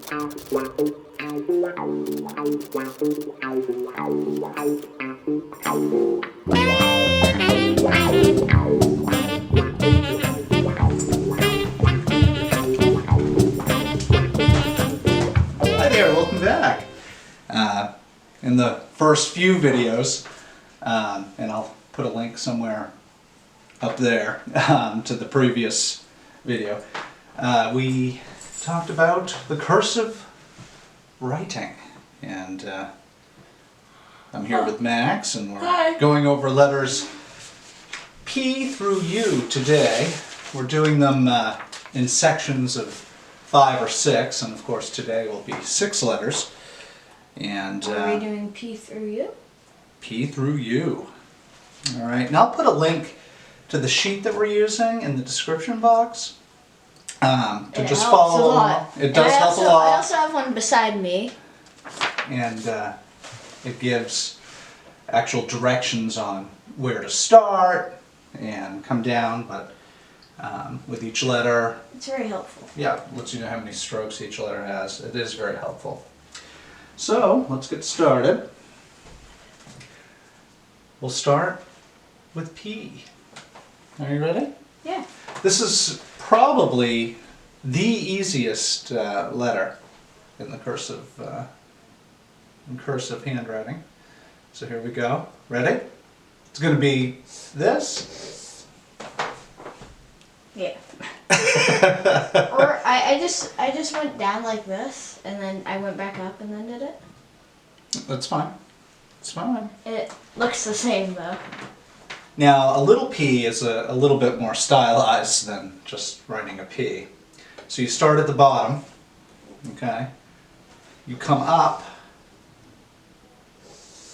Hi there, welcome back. In the first few videos, and I'll put a link somewhere up there to the previous video, we talked about the cursive writing, and I'm here with Max, and we're going over letters P through U today. We're doing them in sections of 5 or 6, and of course today will be 6 letters. And are we doing P through U? P through U. All right, and I'll put a link to the sheet that we're using in the description box to just follow along. It does help a lot. I also have one beside me. And it gives actual directions on where to start and come down, but with each letter, It's very helpful. yeah, lets you know how many strokes each letter has. It is very helpful. So let's get started. We'll start with P. Are you ready? Yeah. This is probably the easiest letter in the cursive handwriting. So here we go. Ready? It's going to be this. Yeah. Or I just went down like this, and then I went back up and then did it. That's fine. It's fine. It looks the same though. Now, a little p is a little bit more stylized than just writing a P. So you start at the bottom, okay? You come up,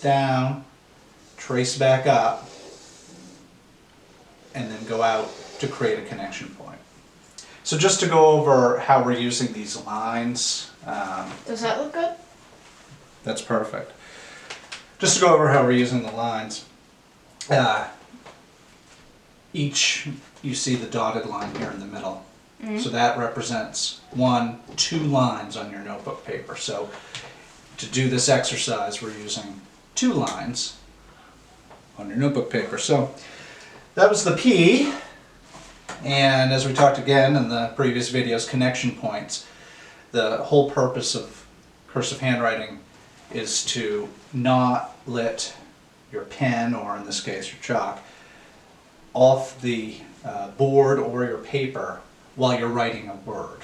down, trace back up, and then go out to create a connection point. So just to go over how we're using these lines. Does that look good? That's perfect. Just to go over how we're using the lines. Each, you see the dotted line here in the middle. Mm-hmm. So that represents 1, 2 lines on your notebook paper. So to do this exercise, we're using 2 lines on your notebook paper. So that was the P. And as we talked again in the previous videos, connection points. The whole purpose of cursive handwriting is to not let your pen, or in this case your chalk, off the board or your paper while you're writing a word.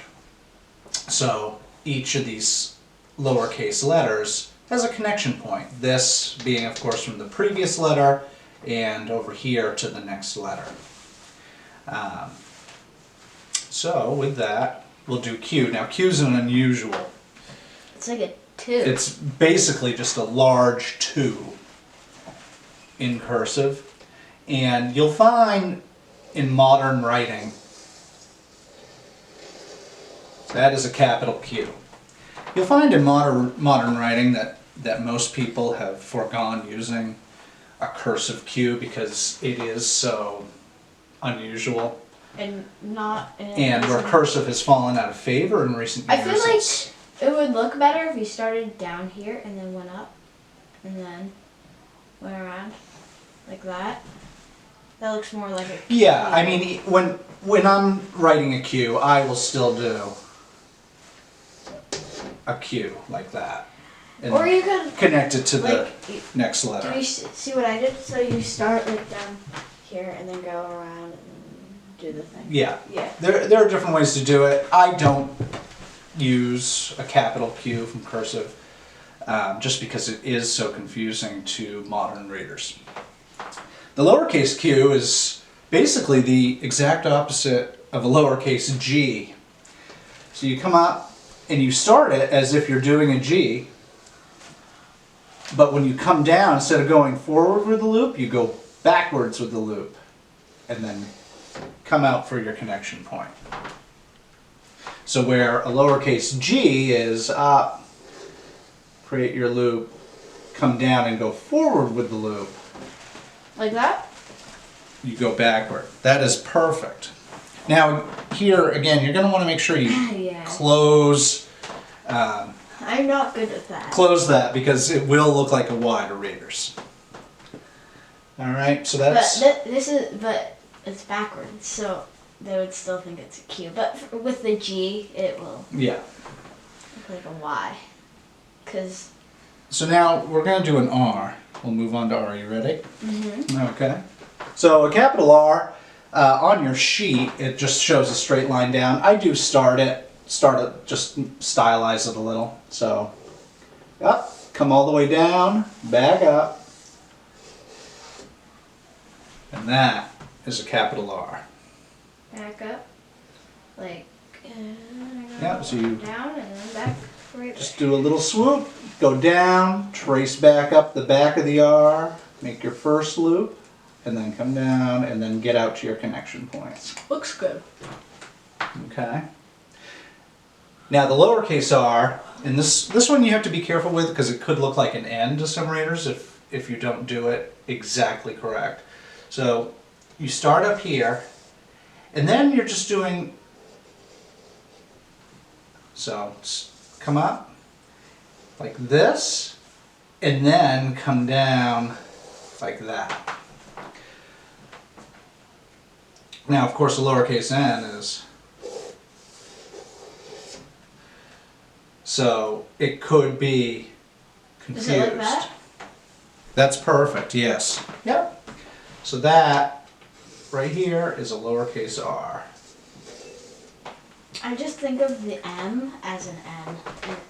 So each of these lowercase letters has a connection point. This being, of course, from the previous letter and over here to the next letter. So with that, we'll do Q. Now Q is an unusual. It's like a 2. It's basically just a large 2 in cursive. And you'll find in modern writing, that is a capital Q. You'll find in modern writing that most people have foregone using a cursive Q because it is so unusual. And not. And where cursive has fallen out of favor in recent years. I feel like it would look better if you started down here and then went up, and then went around like that. That looks more like a Q. Yeah, I mean, when I'm writing a Q, I will still do a Q like that. And or you could connect it to the like, next letter. Do you see what I did? So you start like down here and then go around and do the thing. Yeah. Yeah. There are different ways to do it. I don't use a capital Q from cursive just because it is so confusing to modern readers. The lowercase q is basically the exact opposite of a lowercase g. So you come up and you start it as if you're doing a G, but when you come down, instead of going forward with the loop, you go backwards with the loop and then come out for your connection point. So where a lowercase g is up, create your loop, come down and go forward with the loop. Like that? You go backward. That is perfect. Now here again, you're going to want to make sure you Yeah. close I'm not good at that. Close that because it will look like a Y to readers. All right, so But that's but it's backwards, so they would still think it's a Q. But with the G, it will yeah. look like a Y. Cause So now we're going to do an R. We'll move on to R. You ready? mm-hmm. Okay. So a capital R on your sheet, it just shows a straight line down. I do start it, just stylize it a little. So up, come all the way down, back up, and that is a capital R. Back up, like Yeah, so you down and then back. Right just do a little swoop, go down, trace back up the back of the R, make your first loop, and then come down and then get out to your connection points. Looks good. Okay. Now the lowercase r, and this one you have to be careful with because it could look like an N to some readers if you don't do it exactly correct. So you start up here, and then you're just doing, so come up like this, and then come down like that. Now, of course, the lowercase n is, so it could be confused. Is it like that? That's perfect, yes. Yep. So that right here is a lowercase r. I just think of the M as an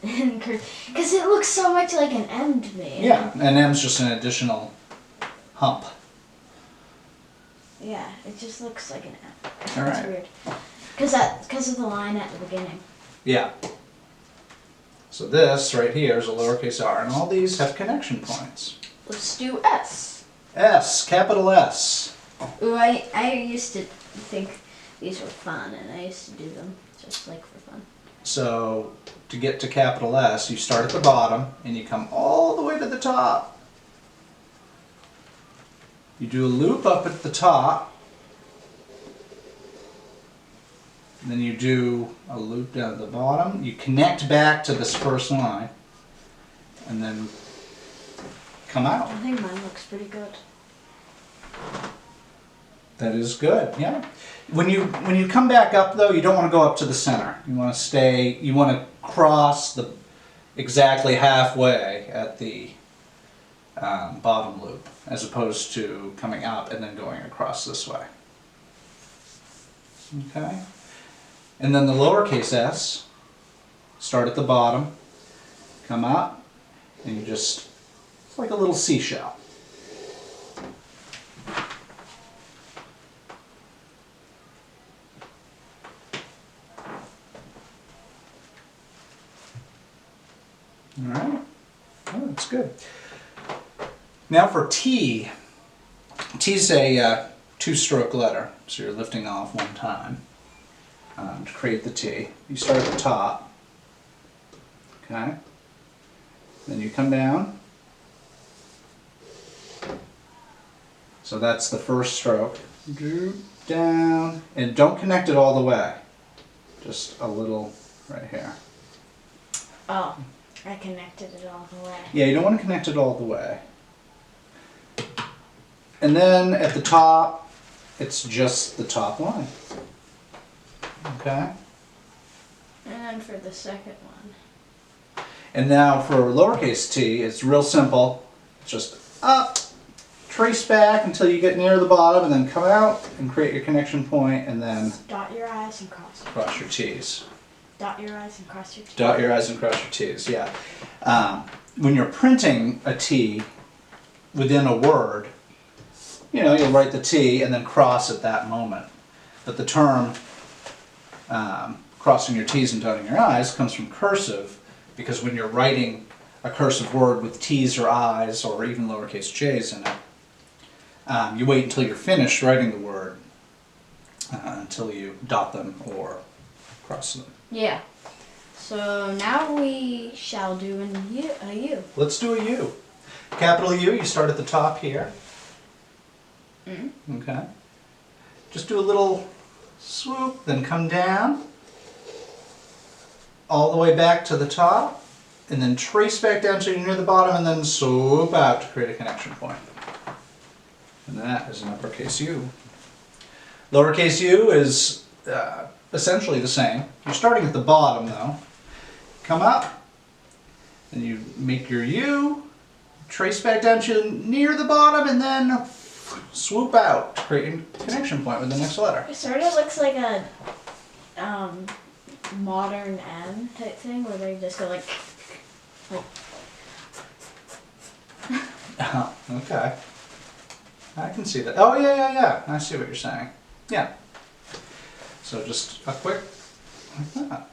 N, because it looks so much like an M to me. Yeah, and m's just an additional hump. Yeah, it just looks like an M. All It's right. weird. Because of the line at the beginning. Yeah. So this right here is a lowercase r, and all these have connection points. Let's do S. S, capital S. Ooh, I used to think these were fun, and I used to do them just like for fun. So to get to capital S, you start at the bottom and you come all the way to the top. You do a loop up at the top, and then you do a loop down at the bottom. You connect back to this first line, and then come out. I think mine looks pretty good. That is good, yeah. When you come back up though, you don't want to go up to the center. You want to stay, you want to cross the exactly halfway at the bottom loop, as opposed to coming up and then going across this way. Okay? And then the lowercase s, start at the bottom, come up, and you just, it's like a little seashell. All right. Oh, that's good. Now for T. T's a two-stroke letter, so you're lifting off one time to create the T. You start at the top, okay? Then you come down. So that's the first stroke. Down, and don't connect it all the way. Just a little right here. Oh, I connected it all the way. Yeah, you don't want to connect it all the way. And then at the top, it's just the top line. Okay? And then for the second one. And now for lowercase t, it's real simple. It's just up, trace back until you get near the bottom, and then come out and create your connection point, and then Dot your I's and cross your cross your T's. Dot your I's and cross your T's. Dot your I's and cross your T's, yeah. When you're printing a T within a word, you know, you'll write the T and then cross at that moment. But the term crossing your T's and dotting your I's comes from cursive, because when you're writing a cursive word with T's or I's or even lowercase j's in it, you wait until you're finished writing the word until you dot them or cross them. Yeah. So now we shall do a U. Let's do a U. Capital U, you start at the top here. Mm-hmm. Okay. Just do a little swoop, then come down. all the way back to the top, and then trace back down till you're near the bottom, and then swoop out to create a connection point. And that is an uppercase U. Lowercase u is essentially the same. You're starting at the bottom though. Come up, and you make your U, trace back down to near the bottom, and then swoop out to create a connection point with the next letter. It sort of looks like a modern M type thing where they just go like Oh, okay. I can see that. Oh, yeah. I see what you're saying. Yeah. So just a quick, like that.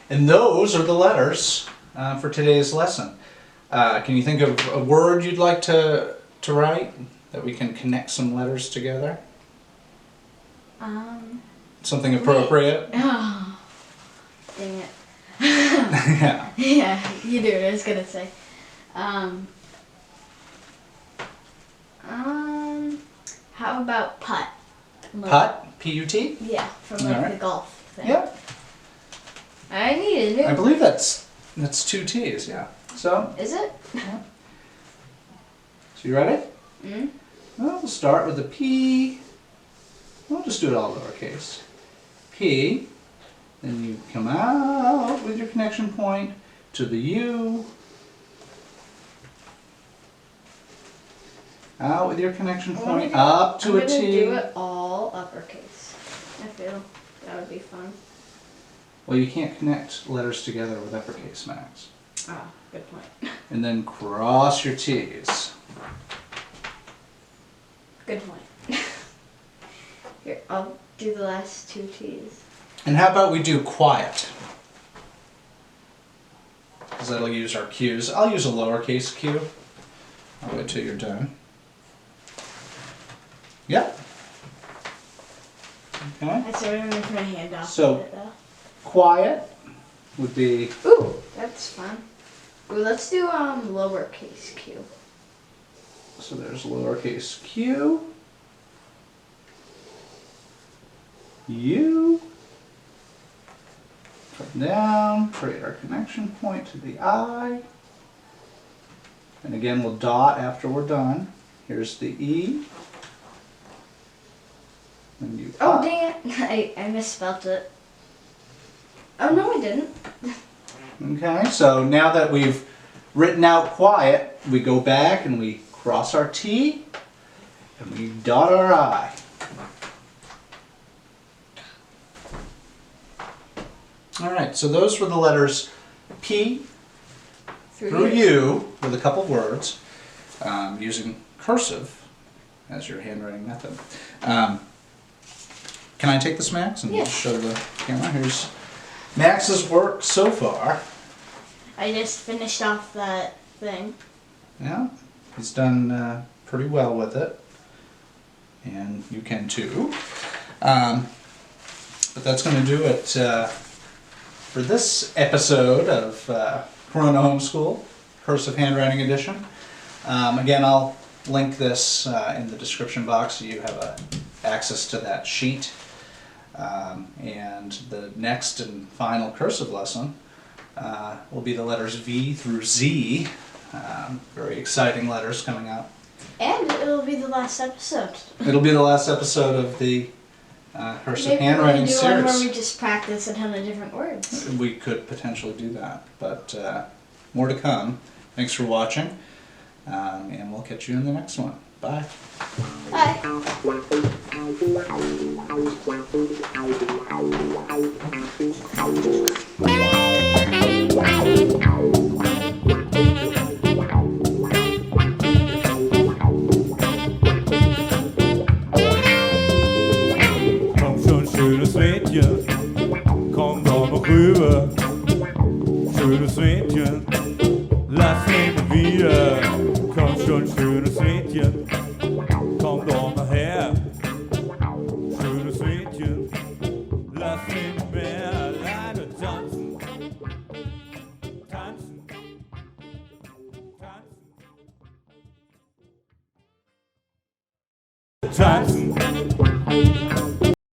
And those are the letters for today's lesson. Can you think of a word you'd like to write that we can connect some letters together? Something appropriate? Oh, dang it. Yeah. Yeah, you do what I was gonna say. How about putt? Like, Putt? P-U-T? Yeah, from like Alright. the golf thing. Yeah. I need a new. I believe that's 2 T's, yeah. So, Is it? so you ready? Mm-hmm. Well, we'll start with the P. We'll just do it all lowercase. P. Then you come out with your connection point to the U. Out with your connection point up to a I'm T. gonna do it all uppercase. I feel that would be fun. Well, you can't connect letters together with uppercase, Max. Ah, good point. And then cross your T's. Good point. Here, I'll do the last 2 T's. And how about we do quiet? Because that'll use our Q's. I'll use a lowercase q. I'll wait till you're done. Yep. Okay. I sort of want to put my hand off So- of it though. Quiet would be, Ooh, that's fun. Ooh, let's do lowercase q. so there's lowercase q, U, come down, create our connection point to the I, and again we'll dot after we're done. Here's the E, and you Oh up. dang it! I misspelled it. Oh no, I didn't. Okay, so now that we've written out quiet, we go back and we cross our T and we dot our I. Alright, so those were the letters P through U with a couple words using cursive as your handwriting method. Can I take this, Max, and Yeah. just show the camera? Here's Max's work so far. I just finished off that thing. Yeah, he's done pretty well with it, and you can too. But that's going to do it for this episode of Corona Homeschool, Cursive Handwriting Edition. Again, I'll link this in the description box so you have access to that sheet. And the next and final cursive lesson will be the letters V through Z. Very exciting letters coming up. And it'll be the last episode. It'll be the last episode of the cursive handwriting Maybe we'll do one where series. we just practice a ton of different words. We could potentially do that, but more to come. Thanks for watching, and we'll catch you in the next one. Bye. Bye. Kom schon schönes Mädchen, komm doch noch rüber. Schönes Mädchen, lass mich mal wieder. Komm schon schönes Mädchen, komm doch mal her. Schönes Mädchen, lass mich mehr.